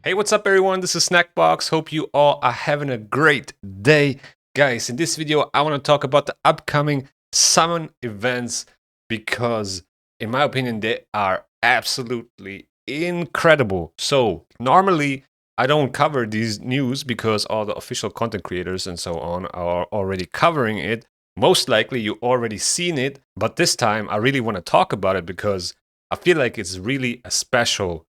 Hey, what's up everyone? This is Snackbox. Hope you all are having a great day. Guys, in this video, I want to talk about the upcoming summon events because, in my opinion, they are absolutely incredible. So, normally, I don't cover these news because all the official content creators and so on are already covering it. Most likely, you already seen it, but this time, I really want to talk about it because I feel like it's really a special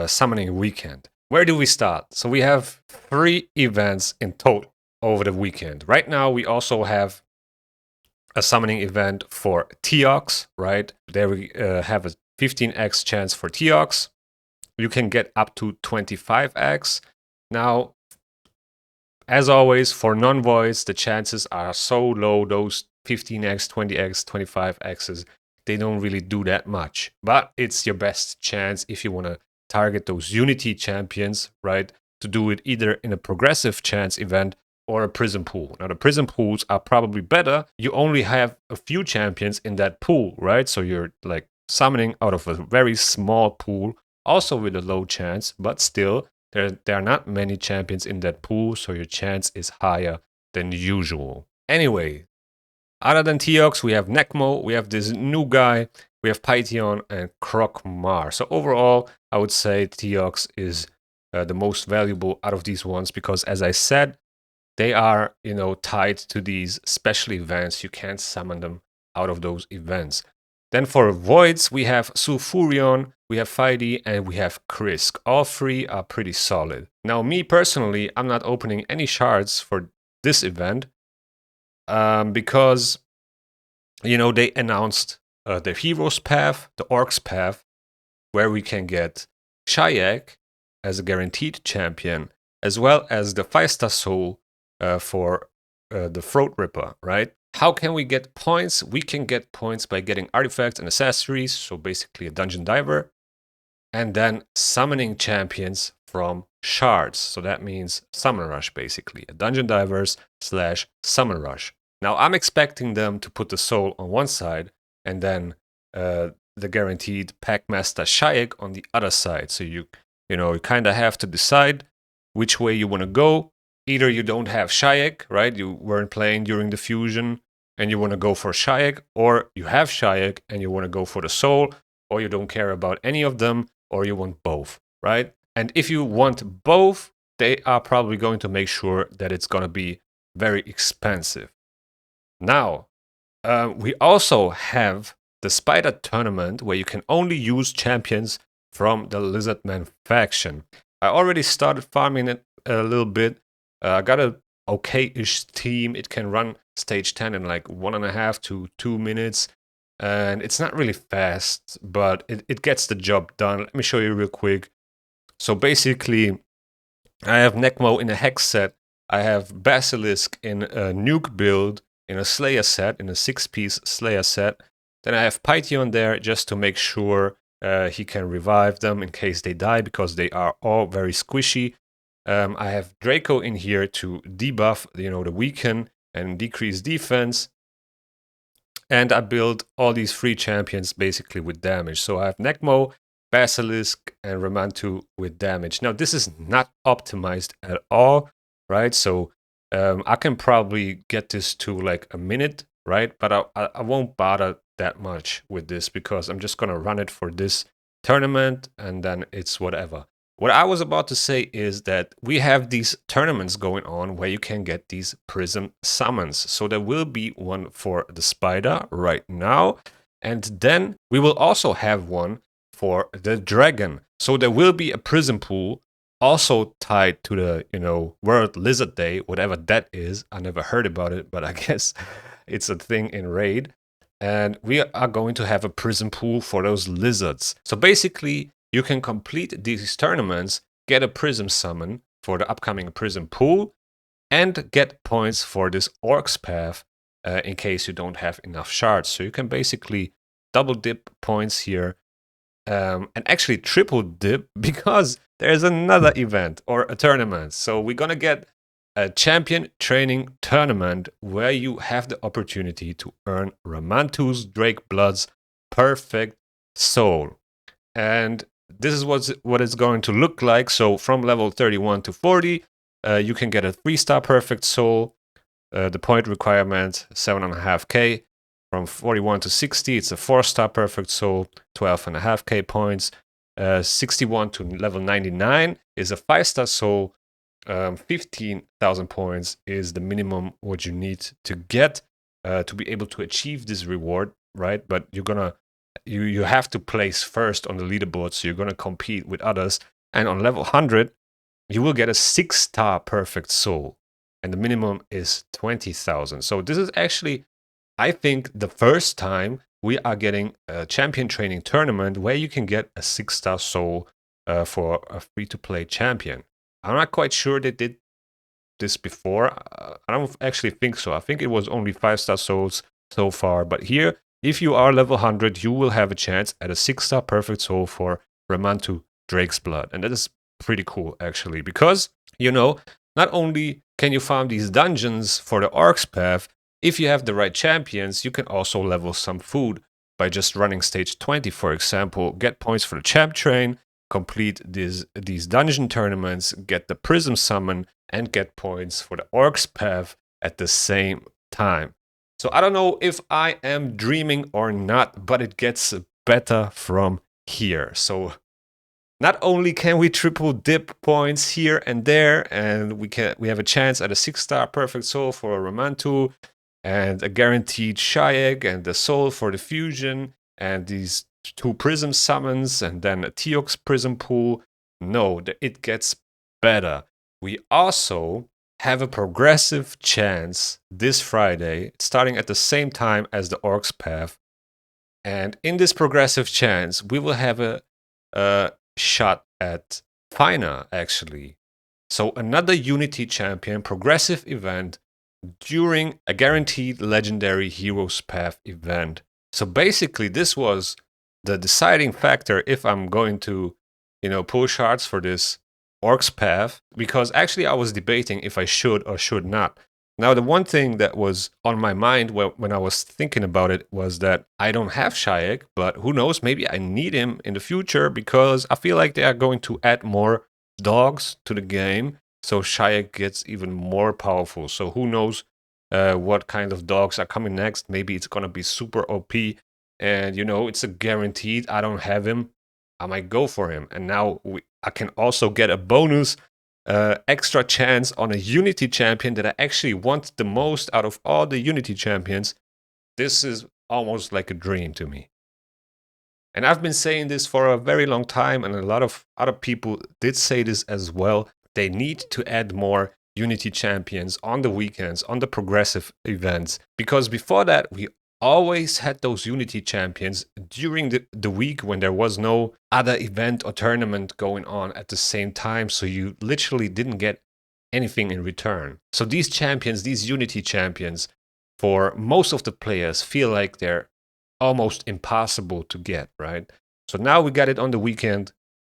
summoning weekend. Where do we start? So we have 3 events in total over the weekend. Right now, we also have a summoning event for Teox, right? There we have a 15x chance for Teox. You can get up to 25x. Now, as always, for non-voids, the chances are so low, those 15x, 20x, 25x's, they don't really do that much. But it's your best chance if you want to target those Unity champions, right? To do it either in a progressive chance event or a prism pool. Now, the prism pools are probably better. You only have a few champions in that pool, right? So you're like summoning out of a very small pool, also with a low chance, but still, there are not many champions in that pool, so your chance is higher than usual. Anyway, other than Teox, we have Necmo, we have this new guy, we have Pytheon and Krokmar. So overall, I would say Teox is the most valuable out of these ones because, as I said, they are, tied to these special events. You can't summon them out of those events. Then for voids, we have Sulfurion, we have Fidey, and we have Krisk. All 3 are pretty solid. Now, me personally, I'm not opening any shards for this event because, they announced the Heroes Path, the Orcs Path, where we can get Shayak as a guaranteed champion, as well as the 5-star Soul for the Throat Ripper, right? How can we get points? We can get points by getting artifacts and accessories, so basically a dungeon diver, and then summoning champions from shards. So that means summon rush, basically, a dungeon divers / summon rush. Now I'm expecting them to put the soul on one side and then the guaranteed Packmaster Shayak on the other side. So you kind of have to decide which way you want to go. Either you don't have Shayak, right? You weren't playing during the fusion and you want to go for Shayak, or you have Shayak and you want to go for the soul, or you don't care about any of them, or you want both, right? And if you want both, they are probably going to make sure that it's going to be very expensive. Now, we also have the Spider Tournament where you can only use champions from the Lizardman faction. I already started farming it a little bit. I got a okay-ish team. It can run stage 10 in like 1.5 to 2 minutes. And it's not really fast, but it gets the job done. Let me show you real quick. So basically, I have Necmo in a Hex set. I have Basilisk in a Nuke build, in a Slayer set, in a 6-piece Slayer set. Then I have Pytheon there just to make sure he can revive them in case they die, because they are all very squishy. I have Draco in here to debuff, the weaken and decrease defense. And I build all these 3 champions basically with damage. So I have Necmo, Basilisk, and Ramantu with damage. Now, this is not optimized at all, right? So I can probably get this to like a minute, right? But I won't bother that much with this because I'm just going to run it for this tournament and then it's whatever. What I was about to say is that we have these tournaments going on where you can get these prism summons. So there will be one for the spider right now. And then we will also have one for the dragon. So there will be a prism pool also tied to the, World Lizard Day, whatever that is. I never heard about it, but I guess it's a thing in Raid. And we are going to have a prism pool for those lizards. So basically, you can complete these tournaments, get a prism summon for the upcoming prism pool, and get points for this Orcs path in case you don't have enough shards. So you can basically double dip points here and actually triple dip because there's another event or a tournament. So we're going to get a champion training tournament where you have the opportunity to earn Ramantu's Drake Blood's perfect soul. And this is what it's going to look like. So from level 31 to 40, you can get a 3-star perfect soul. The point requirement 7.5k. From 41 to 60, it's a 4-star perfect soul, 12.5k points. 61 to level 99 is a 5-star soul. 15,000 points is the minimum what you need to get to be able to achieve this reward, right? But you have to place first on the leaderboard, so you're gonna compete with others. And on level 100, you will get a 6-star perfect soul, and the minimum is 20,000. So this is actually, I think, the first time we are getting a champion training tournament where you can get a 6-star soul for a free-to-play champion. I'm not quite sure they did this before. I don't actually think so. I think it was only 5-star souls so far. But here, if you are level 100, you will have a chance at a 6-star perfect soul for Ramantu Drake's Blood. And that is pretty cool, actually, because, not only can you farm these dungeons for the Orcs path, if you have the right champions, you can also level some food by just running stage 20, for example, get points for the champ train, complete these dungeon tournaments, get the prism summon, and get points for the Orcs path at the same time. So I don't know if I am dreaming or not, but it gets better from here. So not only can we triple dip points here and there, and we have a chance at a 6-star perfect soul for a Ramantu, and a guaranteed Shayak, and the soul for the fusion, and these 2 prism summons, and then a Teox prism pool. No, it gets better. We also have a progressive chance this Friday, starting at the same time as the Orcs path. And in this progressive chance, we will have a shot at Fina, actually. So another Unity Champion progressive event during a guaranteed Legendary Heroes Path event. So basically, this was the deciding factor if I'm going to, pull shards for this Orcs path, because actually I was debating if I should or should not. Now, the one thing that was on my mind when I was thinking about it was that I don't have Shayak, but who knows, maybe I need him in the future, because I feel like they are going to add more dogs to the game, so Shayak gets even more powerful. So who knows what kind of dogs are coming next. Maybe it's going to be super OP, and it's a guaranteed. I don't have him, I might go for him. And now I can also get a bonus extra chance on a Unity champion that I actually want the most out of all the Unity champions. This is almost like a dream to me. And I've been saying this for a very long time, and a lot of other people did say this as well. They need to add more Unity champions on the weekends, on the progressive events, because before that, we always had those Unity champions during the week when there was no other event or tournament going on at the same time, so you literally didn't get anything in return. So these champions, these Unity champions, for most of the players, feel like they're almost impossible to get, right? So now we got it on the weekend,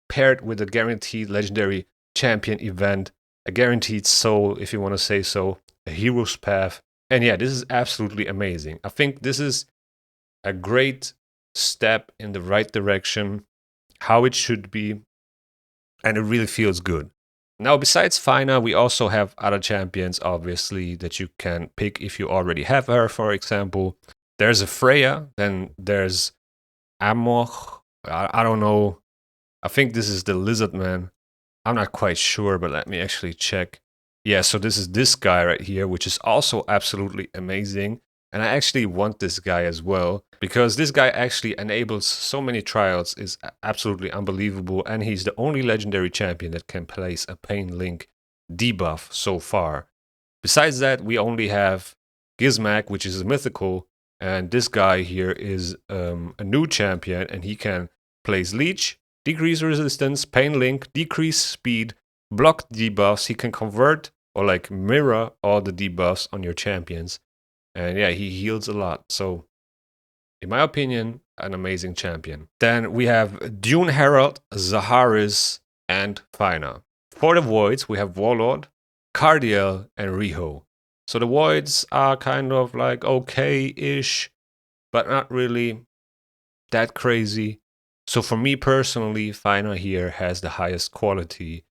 paired with a guaranteed Legendary Champion event, a guaranteed soul, if you want to say so, a Hero's Path. And yeah, this is absolutely amazing. I think this is a great step in the right direction, how it should be, and it really feels good. Now, besides Fina, we also have other champions, obviously, that you can pick if you already have her, for example. There's a Freya, then there's Amok. I don't know. I think this is the Lizard Man. I'm not quite sure, but let me actually check. Yeah, so this is this guy right here, which is also absolutely amazing. And I actually want this guy as well, because this guy actually enables so many trials, is absolutely unbelievable. And he's the only legendary champion that can place a Pain Link debuff so far. Besides that, we only have Gizmak, which is a mythical. And this guy here is a new champion, and he can place Leech, decrease resistance, Pain Link, decrease speed, block debuffs. He can convert or like mirror all the debuffs on your champions. And yeah, he heals a lot. So, in my opinion, an amazing champion. Then we have Dune Herald, Zaharis, and Fina. For the Voids, we have Warlord, Cardiel, and Riho. So the Voids are kind of like okay-ish, but not really that crazy. So for me personally, Fina here has the highest quality.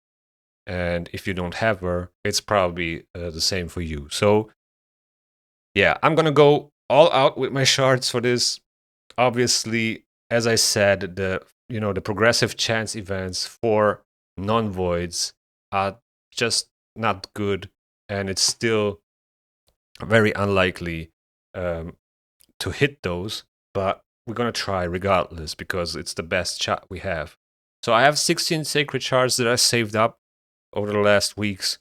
And if you don't have her, it's probably the same for you. So yeah, I'm gonna go all out with my shards for this. Obviously, as I said, the progressive chance events for non-voids are just not good, and it's still very unlikely to hit those. But we're gonna try regardless because it's the best shot we have. So I have 16 sacred shards that I saved up over the last weeks.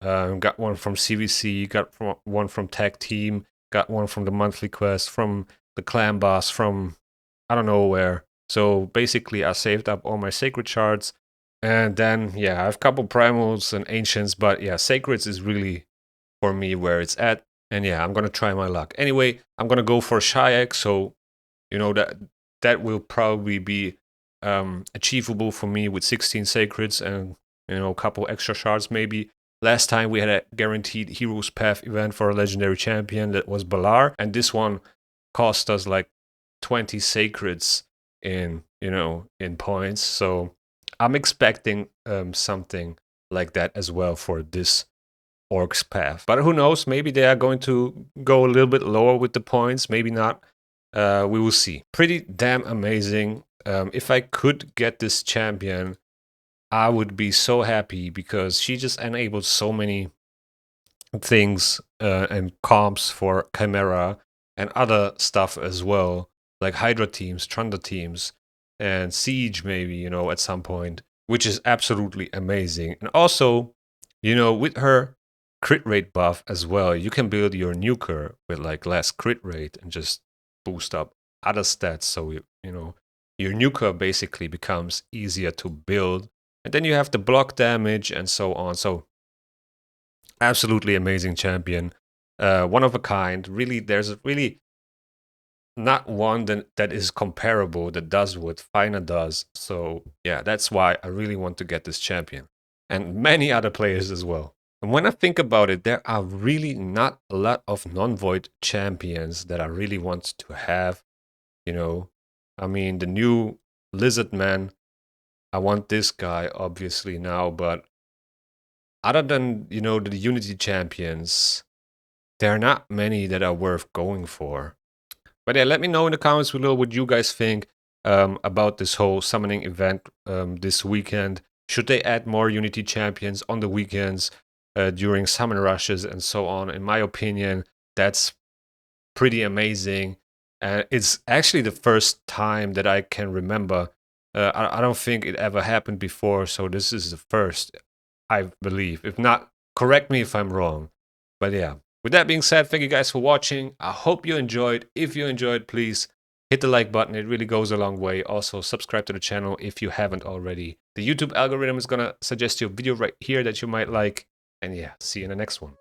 Got one from CVC, got one from Tag Team, got one from the monthly quest, from the clan boss, from I don't know where. So basically, I saved up all my sacred shards, and then yeah, I have a couple primals and ancients, but yeah, sacreds is really for me where it's at. And yeah, I'm gonna try my luck. Anyway, I'm gonna go for Shayak, so that will probably be achievable for me with 16 sacreds and a couple extra shards maybe. Last time we had a guaranteed Heroes Path event for a legendary champion that was Balar, and this one cost us like 20 sacreds in points. So I'm expecting something like that as well for this Orcs Path. But who knows? Maybe they are going to go a little bit lower with the points. Maybe not. We will see. Pretty damn amazing. If I could get this champion, I would be so happy because she just enabled so many things and comps for Chimera and other stuff as well, like Hydra teams, Trunda teams, and Siege maybe, at some point, which is absolutely amazing. And also, with her crit rate buff as well, you can build your nuker with like less crit rate and just boost up other stats. So, your nuker basically becomes easier to build. And then you have the block damage and so on. So absolutely amazing champion. One of a kind. Really, there's really not one that is comparable that does what Fina does. So yeah, that's why I really want to get this champion. And many other players as well. And when I think about it, there are really not a lot of non-void champions that I really want to have. I mean, the new Lizard Man, I want this guy obviously now, but other than, the Unity champions, there are not many that are worth going for. But yeah, let me know in the comments below what you guys think about this whole summoning event this weekend. Should they add more Unity champions on the weekends during summon rushes and so on? In my opinion, that's pretty amazing. And it's actually the first time that I can remember. I don't think it ever happened before, so this is the first, I believe. If not, correct me if I'm wrong. But yeah, with that being said, thank you guys for watching. I hope you enjoyed. If you enjoyed, please hit the like button. It really goes a long way. Also, subscribe to the channel if you haven't already. The YouTube algorithm is going to suggest you a video right here that you might like. And yeah, see you in the next one.